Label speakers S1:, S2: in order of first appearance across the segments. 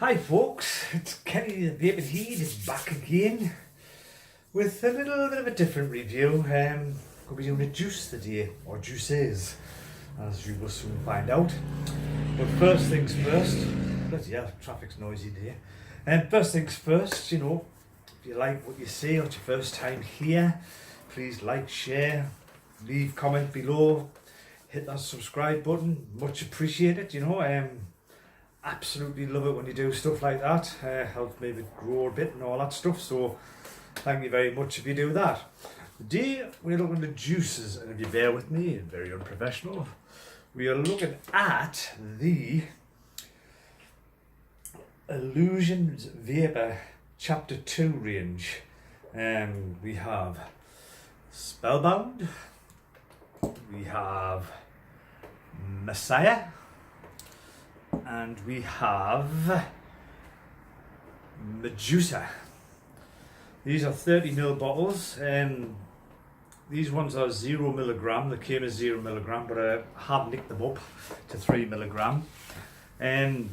S1: Hi folks, it's Kenny the Vaping Heat is back again with a little bit of a different review. We'll be doing a juice today, or juices, as you will soon find out. But first things first, bloody hell, traffic's noisy today. And first things first, you know, if you like what you see, or it's your first time here, please like, share, leave comment below, hit that subscribe button, much appreciated, you know. Absolutely love it when you do stuff like that. Helps me grow a bit and all that stuff, so thank you very much if you do that. Today we're looking at juices, and if you bear with me, very unprofessional, we are looking at the Illusions Vapor Chapter 2 range. We have Spellbound, we have Messiah, and we have Medusa. These are 30ml bottles, and these ones are 0mg. They came as 0mg, but I have nicked them up to 3mg. And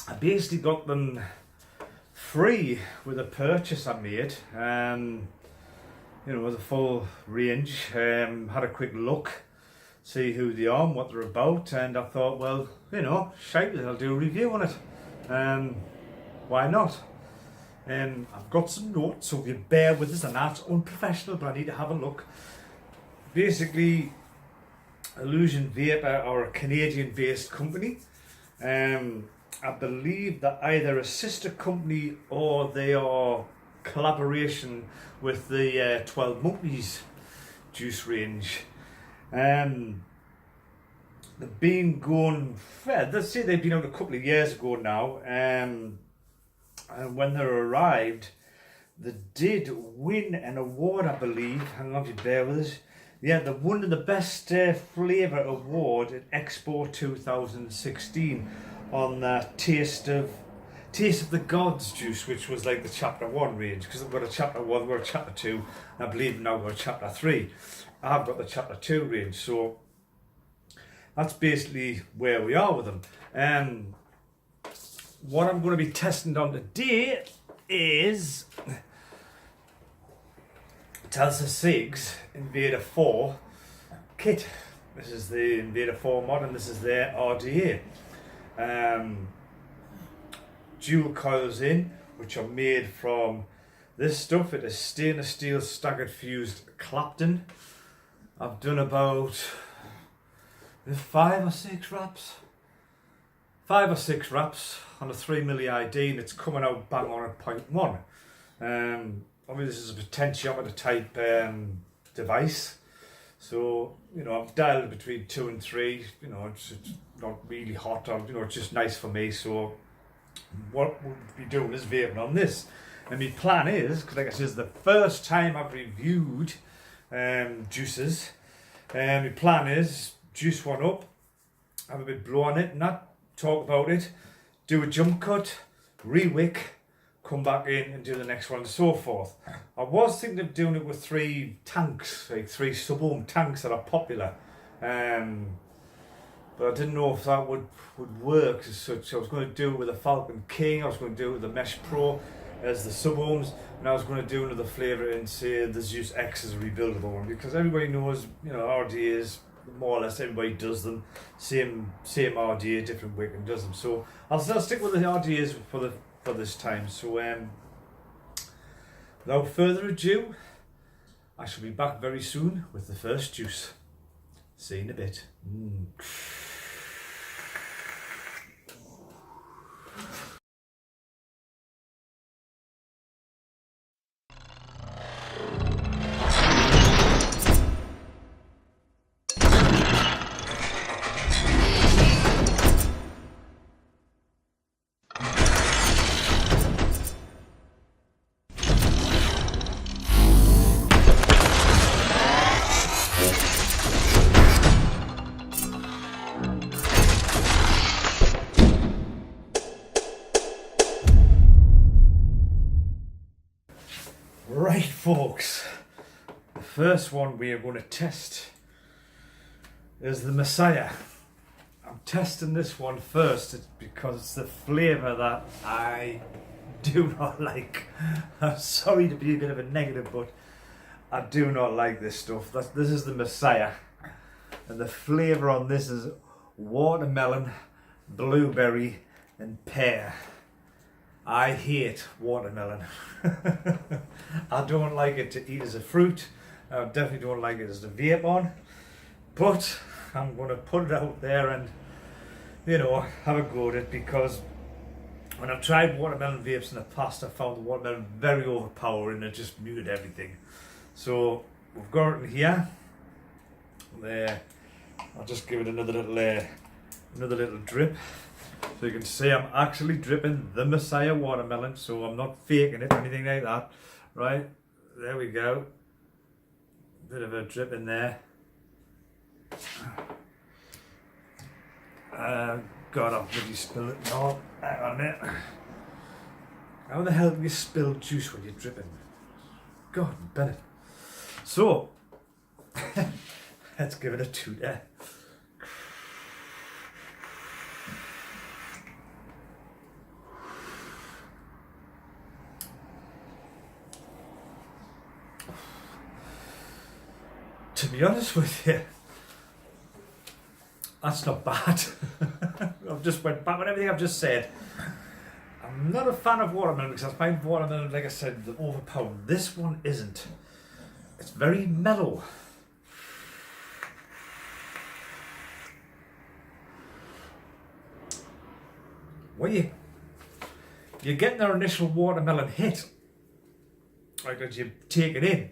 S1: I basically got them free with a purchase I made. You know, with a full range. Had a quick look, see who they are and what they're about, and I thought, well, you know, shite, I'll do a review on it. Why not? I've got some notes, so if you bear with us, and that's unprofessional, but I need to have a look. Basically, Illusion Vapor are a Canadian-based company. I believe that either a sister company or they are collaboration with the 12 Monkeys juice range. They've been going, let's say they've been out a couple of years ago now, and when they arrived, they did win an award, I believe. Hang on, if you bear with us. Yeah, they won the best flavour award at Expo 2016 on the Taste of the Gods juice, which was like the Chapter 1 range, because they've got a Chapter 1, we're a Chapter 2, and I believe now we're a Chapter 3. I've got the Chapter 2 range, so that's basically where we are with them. What I'm going to be testing on today is Telsa Sigs Invader 4 kit. This is the Invader 4 mod, and this is their RDA. Dual coils in, which are made from this stuff. It is stainless steel staggered fused Clapton. I've done about 5 or 6 wraps. 5 or 6 wraps on a 3mm ID, and it's coming out bang on at 0.1. Obviously this is a potentiometer type device, so you know I've dialed it between 2 and 3. You know, it's not really hot, or you know, it's just nice for me. So what we'll be doing is vaping on this, and my plan is, because like I said, it's the first time I've reviewed juices, and my plan is juice one up, have a bit blow on it, not talk about it, do a jump cut, re-wick, come back in and do the next one, and so forth. I was thinking of doing it with 3 tanks, like 3 sub-ohm tanks that are popular, but I didn't know if that would work as such. I was going to do it with a Falcon King, I was going to do it with the Mesh Pro as the sub-ohms, and I was going to do another flavour and say the Zeus X is a rebuildable one, because everybody knows, you know, RDAs, more or less everybody does them. Same RDA, different wick and does them. So I'll stick with the RDAs for this time. So without further ado, I shall be back very soon with the first juice. See you in a bit. Right folks, the first one we are going to test is the Messiah. I'm testing this one first because it's the flavour that I do not like. I'm sorry to be a bit of a negative, but I do not like this stuff. This is the Messiah, and the flavour on this is watermelon, blueberry and pear. I hate watermelon. I don't like it to eat as a fruit. I definitely don't like it as a vape on, but I'm going to put it out there and, you know, have a go at it, because when I've tried watermelon vapes in the past, I found the watermelon very overpowering. It just muted everything. So we've got it in here. There, I'll just give it another little drip, so you can see I'm actually dripping the Messiah watermelon. So I'm not faking it or anything like that. Right, there we go. Bit of a drip in there. God, I'll bloody spill it. No, hang on a minute. How the hell do you spill juice when you're dripping? God, Bennett. So, let's give it a toot there. To be honest with you, that's not bad. I've just went back on everything I've just said. I'm not a fan of watermelon because I find watermelon, like I said, overpowered. This one isn't. It's very mellow. When you're getting their initial watermelon hit, like as you take it in,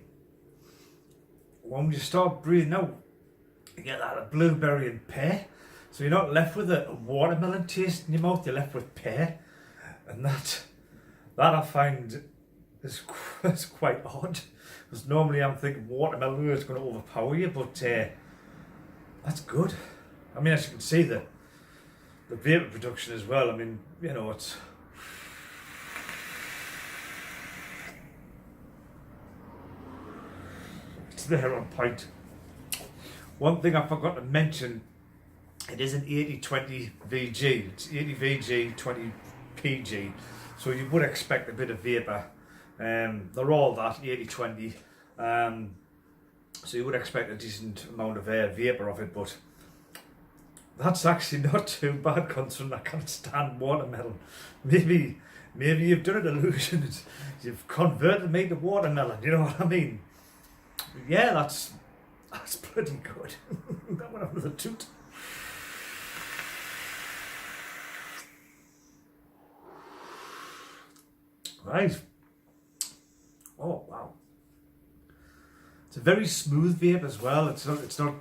S1: when you start breathing out, you get that blueberry and pear. So you're not left with a watermelon taste in your mouth, you're left with pear. And that I find is quite odd. Because normally I'm thinking watermelon is going to overpower you, but that's good. I mean, as you can see, the vapour production as well. I mean, you know, it's there on point. One thing I forgot to mention, it is an 80-20 VG. It's 80 VG, 20 PG. So you would expect a bit of vapour. They're all that, 80-20. So you would expect a decent amount of vapour of it, but that's actually not too bad considering I can't stand watermelon. Maybe you've done an illusion. You've converted me to watermelon, you know what I mean? Yeah, that's pretty good. That one with a toot. Right. Oh wow. It's a very smooth vape as well. It's not.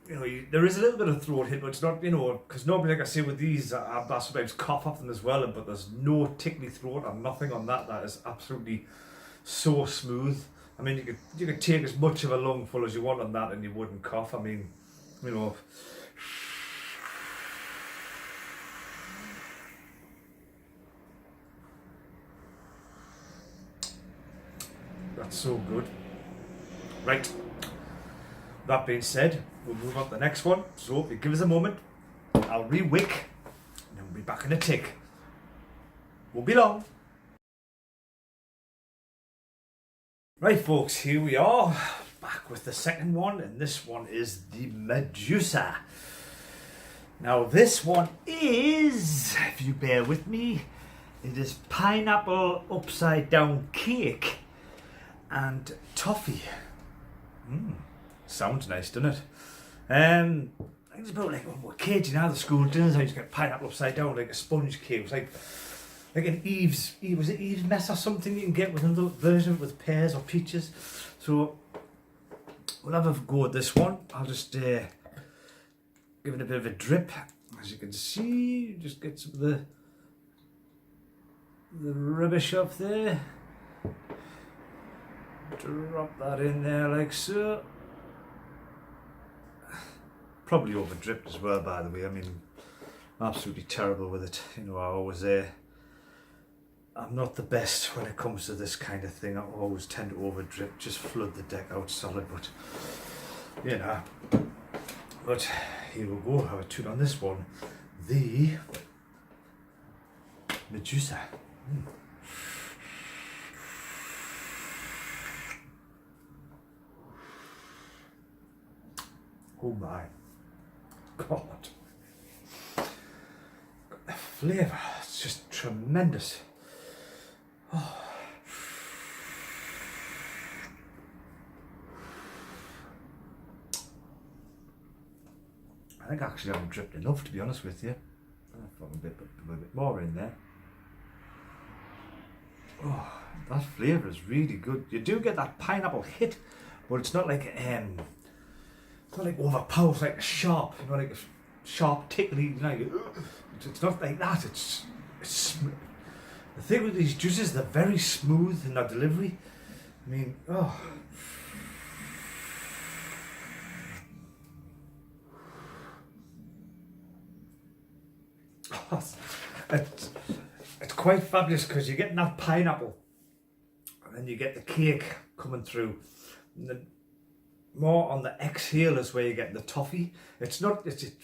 S1: You know, there is a little bit of throat hit, but it's not. You know, because normally, like I say, with these, I sometimes cough off them as well. But there's no tickly throat or nothing on that. That is absolutely so smooth. I mean, you could take as much of a lungful as you want on that and you wouldn't cough. I mean, you know. That's so good. Right. That being said, we'll move on to the next one. So if you give us a moment, I'll re-wick and then we'll be back in a tick. Won't be long. Right folks, here we are, back with the second one, and this one is the Medusa. Now this one is, if you bear with me, it is pineapple upside down cake and toffee. Sounds nice, doesn't it? I think it's about like when we're kids, you know, the school dinners, I used to get pineapple upside down like a sponge cake. It was like an Eve's mess or something you can get with another version with pears or peaches. So we'll have a go at this one. I'll just give it a bit of a drip. As you can see, just get some of the rubbish off there. Drop that in there like so. Probably over dripped as well, by the way. I mean, I'm absolutely terrible with it. You know, I always I'm not the best when it comes to this kind of thing. I always tend to over drip, just flood the deck out solid, but you know. But here we go. Have a tune on this one. The Medusa. Oh my God. The flavour, it's just tremendous. Oh. I think actually I haven't dripped enough, to be honest with you. I've got a bit more in there. Oh, that flavour is really good. You do get that pineapple hit, but it's not like overpowered, like a sharp, like a sharp tickly. It's not like that. It's the thing with these juices, they're very smooth in their delivery. I mean, oh. It's quite fabulous because you're getting that pineapple and then you get the cake coming through. And then more on the exhale is where you get the toffee. It's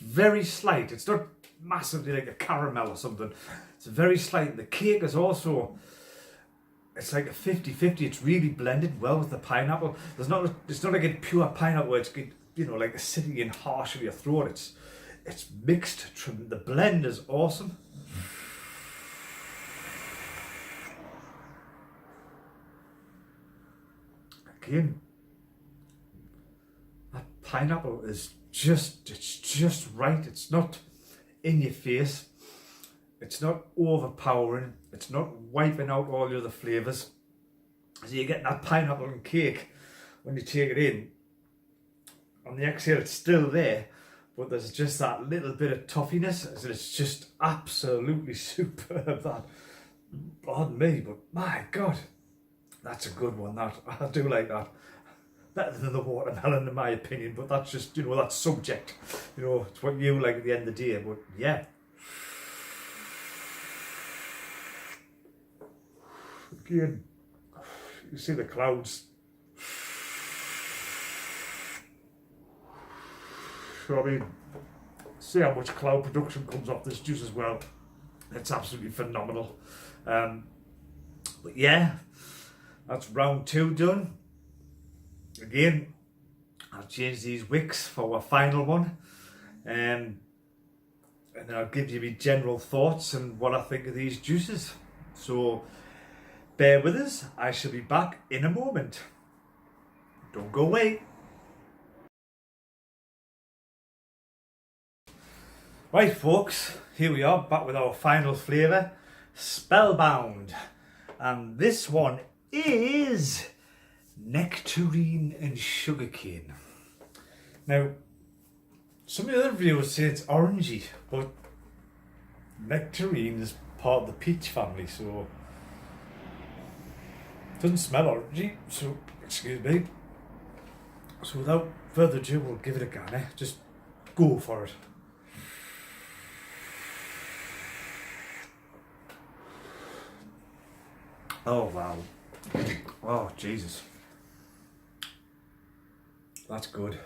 S1: very slight. It's not massively like a caramel or something. It's very slight. The cake is also, it's like a 50-50. It's really blended well with the pineapple. It's not like a pure pineapple where it's, like sitting in harsh in your throat. It's mixed. The blend is awesome. Again, that pineapple is just right. It's not in your face. It's not overpowering. It's not wiping out all the other flavours. So you're getting that pineapple and cake when you take it in. On the exhale, it's still there, but there's just that little bit of toffiness. It's just absolutely superb. That, pardon me, but my God, that's a good one. That I do like that. Better than the watermelon in my opinion, but that's just, that's subject. It's what you like at the end of the day, but yeah. Again, you see the clouds. So I mean, see how much cloud production comes off this juice as well. It's absolutely phenomenal. But yeah, that's round 2 done. Again, I'll change these wicks for our final one. And then I'll give you my general thoughts and what I think of these juices. So bear with us, I shall be back in a moment. Don't go away. Right folks, here we are back with our final flavour, Spellbound. And this one is nectarine and sugarcane. Now, some of the other reviewers say it's orangey, but nectarine is part of the peach family, so it doesn't smell orangey, so excuse me. So without further ado, we'll give it a go, eh? Just go for it. Oh wow. Oh Jesus. That's good.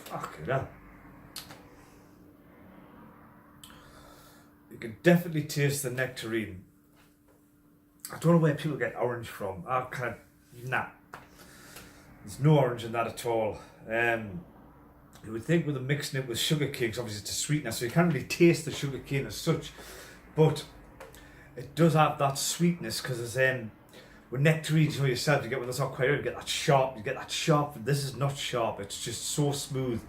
S1: Fucking hell. You can definitely taste the nectarine. I don't know where people get orange from. Nah. There's no orange in that at all. You would think with the mixing it with sugar cane, obviously it's a sweetener, so you can't really taste the sugar cane as such, but it does have that sweetness because there's with nectarines, yourself, you get when it's not quite right, you get that sharp, this is not sharp, it's just so smooth.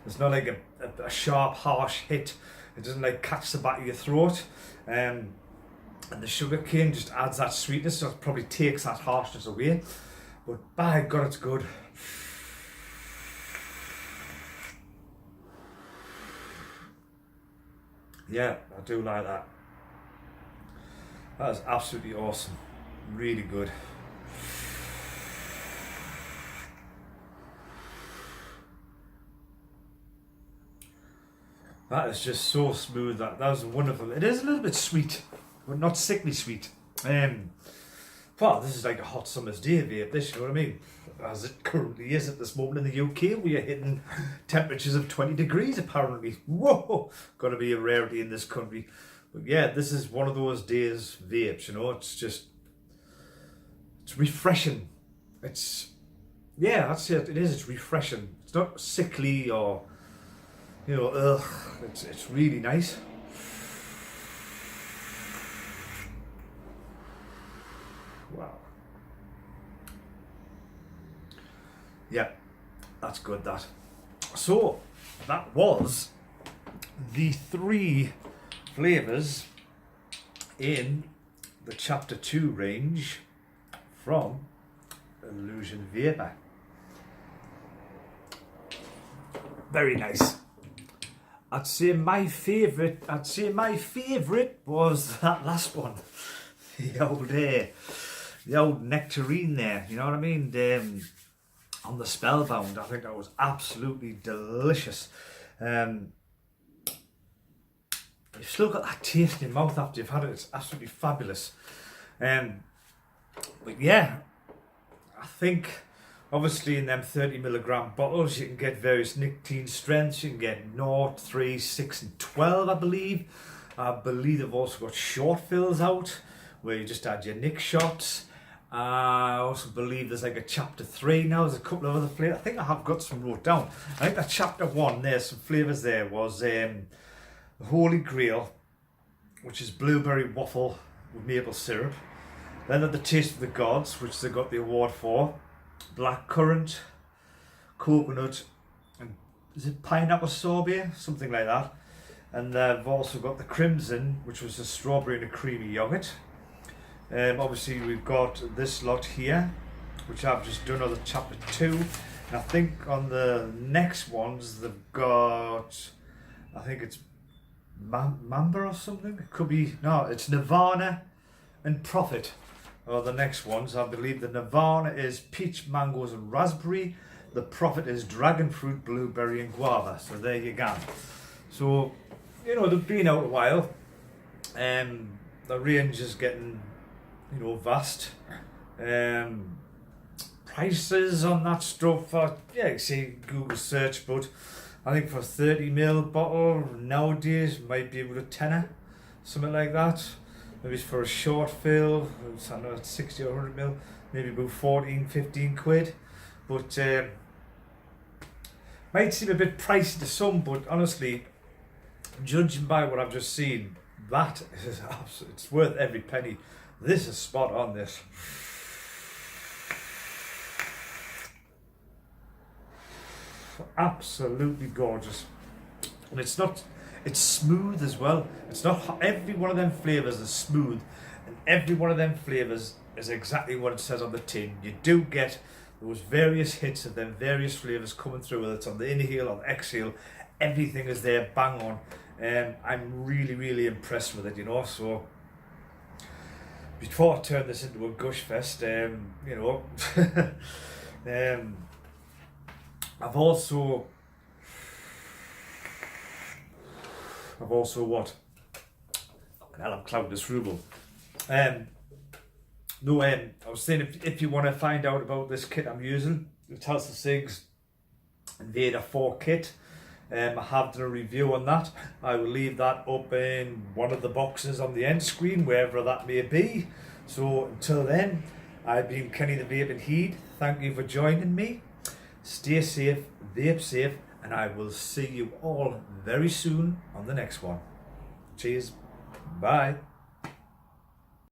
S1: It's not like a sharp, harsh hit. It doesn't like catch the back of your throat. And the sugar cane just adds that sweetness, so it probably takes that harshness away. But by God, it's good. Yeah, I do like that. That is absolutely awesome. Really good. That is just so smooth. That was wonderful. It is a little bit sweet, but not sickly sweet. Wow, this is like a hot summer's day vape, this, you know what I mean? as it currently is at this moment in the UK. We are hitting temperatures of 20 degrees apparently. Whoa, gotta be a rarity in this country. But yeah, this is one of those days vapes, you know, it's refreshing. It's, yeah, that's it, it is, it's refreshing. It's not sickly or, you know, ugh, it's really nice. Wow. Yeah, that's good, that. So, that was the 3 flavours in the Chapter 2 range from Illusion Vapor. Very nice. I'd say my favourite was that last one. The old nectarine there, you know what I mean? On the Spellbound, I think that was absolutely delicious. You've still got that taste in your mouth after you've had it. It's absolutely fabulous. But yeah, I think obviously in them 30mg bottles you can get various nicotine strengths. You can get 0, 3, 6 and 12, I believe. I believe they've also got short fills out where you just add your nic shots. I also believe there's like a chapter 3 now. There's a couple of other flavours. I think I have got some wrote down. I think that chapter 1, there's some flavours there, was the Holy Grail, which is blueberry waffle with maple syrup. Then at the Taste of the Gods, which they got the award for, black currant, coconut, and is it pineapple sorbet? Something like that. And they've also got the Crimson, which was a strawberry and a creamy yoghurt. Obviously we've got this lot here, which I've just done on the chapter 2. And I think on the next ones they've got, I think it's Mamba or something. It could be, no, it's Nirvana and Prophet are the next ones. I believe the Nirvana is peach, mangoes and raspberry. The Prophet is dragon fruit, blueberry and guava. So there you go. So, you know, they've been out a while. The range is getting, you know, vast. Prices on that stuff, yeah, you see Google search, but I think for a 30ml bottle nowadays might be able to tenner, something like that. Maybe it's for a short fill, I don't know, it's 60 or 100ml, maybe about 14, 15 quid. But might seem a bit pricey to some, but honestly, judging by what I've just seen, that is absolutely, it's worth every penny. This is spot on, this. Absolutely gorgeous. And it's not, it's smooth as well. It's not, every one of them flavours is smooth, and every one of them flavours is exactly what it says on the tin. You do get those various hits of them various flavours coming through, whether it's on the inhale or the exhale, everything is there bang on. I'm really impressed with it, you know. So before I turn this into a gush fest, you know, I've also what? Fucking hell, I'm clouding this ruble. I was saying if you want to find out about this kit I'm using, the Tulsa Sigs Invader 4 kit, I have done a review on that. I will leave that up in one of the boxes on the end screen, wherever that may be. So until then, I've been Kenny the Vaping Heed. Thank you for joining me. Stay safe, vape safe, and I will see you all very soon on the next one. Cheers. Bye.